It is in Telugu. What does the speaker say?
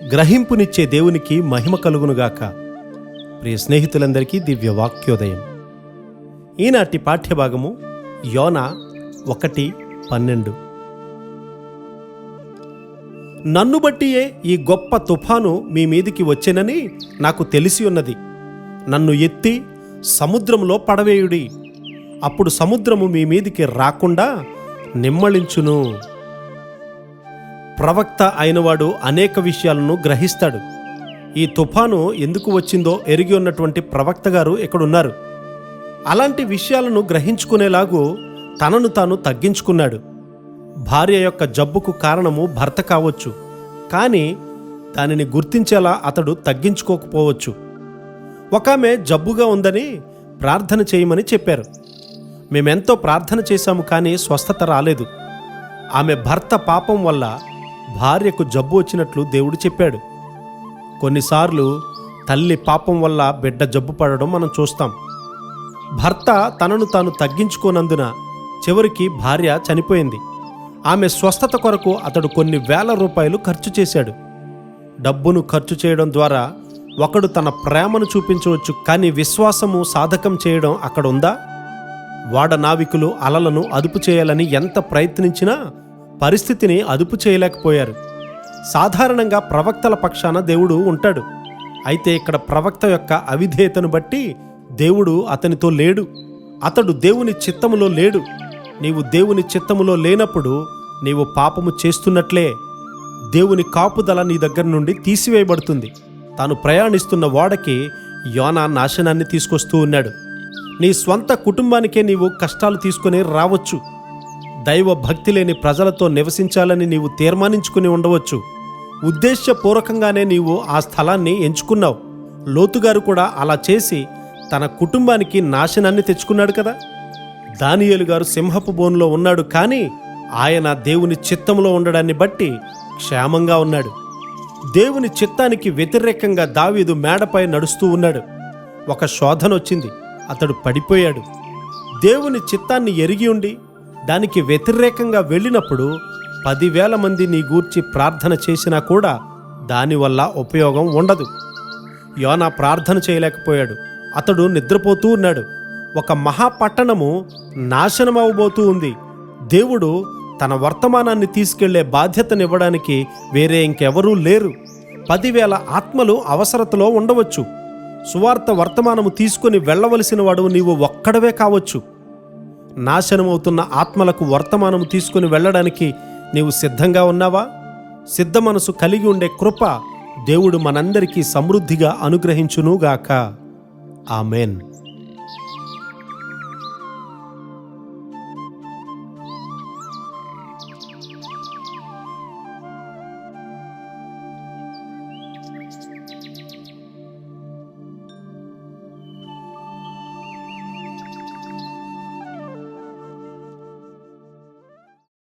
గ్రహింపునిచ్చే దేవునికి మహిమ కలుగునుగాక. ప్రియ స్నేహితులందరికీ దివ్య వాక్యోదయం. ఈనాటి పాఠ్యభాగము యోనా 1:12. నన్ను బట్టియే ఈ గొప్ప తుఫాను మీ మీదికి వచ్చెనని నాకు తెలిసి ఉన్నది. నన్ను ఎత్తి సముద్రంలో పడవేయుడి, అప్పుడు సముద్రము మీ మీదికి రాకుండా నిమ్మళించును. ప్రవక్త అయినవాడు అనేక విషయాలను గ్రహిస్తాడు. ఈ తుఫాను ఎందుకు వచ్చిందో ఎరిగి ఉన్నటువంటి ప్రవక్త గారు ఇక్కడున్నారు. అలాంటి విషయాలను గ్రహించుకునేలాగూ తనను తాను తగ్గించుకున్నాడు. భార్య యొక్క జబ్బుకు కారణము భర్త కావచ్చు, కానీ దానిని గుర్తించేలా అతడు తగ్గించుకోకపోవచ్చు. ఒకామె జబ్బుగా ఉందని ప్రార్థన చేయమని చెప్పారు. మేమెంతో ప్రార్థన చేశాము, కానీ స్వస్థత రాలేదు. ఆమె భర్త పాపం వల్ల భార్యకు జబ్బు వచ్చినట్లు దేవుడు చెప్పాడు. కొన్నిసార్లు తల్లి పాపం వల్ల బిడ్డ జబ్బు పడడం మనం చూస్తాం. భర్త తనను తాను తగ్గించుకోనందున చివరికి భార్య చనిపోయింది. ఆమె స్వస్థత కొరకు అతడు కొన్ని వేల రూపాయలు ఖర్చు చేశాడు. డబ్బును ఖర్చు చేయడం ద్వారా ఒకడు తన ప్రేమను చూపించవచ్చు, కానీ విశ్వాసము సాధకం చేయడం అక్కడ ఉందా? వాడనావికులు అలలను అదుపు చేయాలని ఎంత ప్రయత్నించినా పరిస్థితిని అదుపు చేయలేకపోయారు. సాధారణంగా ప్రవక్తల పక్షాన దేవుడు ఉంటాడు. అయితే ఇక్కడ ప్రవక్త యొక్క అవిధేయతను బట్టి దేవుడు అతనితో లేడు. అతడు దేవుని చిత్తములో లేడు. నీవు దేవుని చిత్తములో లేనప్పుడు నీవు పాపము చేస్తున్నట్లే. దేవుని కాపుదల నీ దగ్గర నుండి తీసివేయబడుతుంది. తాను ప్రయాణిస్తున్న ఓడకి యోనా నాశనాన్ని తీసుకొస్తూ ఉన్నాడు. నీ స్వంత కుటుంబానికే నీవు కష్టాలు తీసుకుని రావచ్చు. దైవ భక్తి లేని ప్రజలతో నివసించాలని నీవు తీర్మానించుకుని ఉండవచ్చు. ఉద్దేశపూర్వకంగానే నీవు ఆ స్థలాన్ని ఎంచుకున్నావు. లోతుగారు కూడా అలా చేసి తన కుటుంబానికి నాశనాన్ని తెచ్చుకున్నాడు కదా. దానియేలు గారు సింహపు బోనులో ఉన్నాడు, కానీ ఆయన దేవుని చిత్తంలో ఉండడాన్ని బట్టి క్షేమంగా ఉన్నాడు. దేవుని చిత్తానికి వ్యతిరేకంగా దావీదు మేడపై నడుస్తూ ఉన్నాడు. ఒక శోధన వచ్చింది, అతడు పడిపోయాడు. దేవుని చిత్తాన్ని ఎరిగి ఉండి దానికి వ్యతిరేకంగా వెళ్ళినప్పుడు 10,000 మంది నీ గూర్చి ప్రార్థన చేసినా కూడా దానివల్ల ఉపయోగం ఉండదు. యోనా ప్రార్థన చేయలేకపోయాడు. అతడు నిద్రపోతూ ఉన్నాడు. ఒక మహాపట్టణము నాశనమవబోతూ ఉంది. దేవుడు తన వర్తమానాన్ని తీసుకెళ్లే బాధ్యతనివ్వడానికి వేరే ఇంకెవరూ లేరు. 10,000 ఆత్మలు అవసరతలో ఉండవచ్చు. సువార్త వర్తమానము తీసుకుని వెళ్ళవలసిన వాడు నీవు ఒక్కడవే కావచ్చు. నాశనమవుతున్న ఆత్మలకు వర్తమానము తీసుకుని వెళ్ళడానికి నీవు సిద్ధంగా ఉన్నావా? సిద్ధ మనసు కలిగి ఉండే కృప దేవుడు మనందరికీ సమృద్ధిగా అనుగ్రహించునుగాక. ఆమెన్.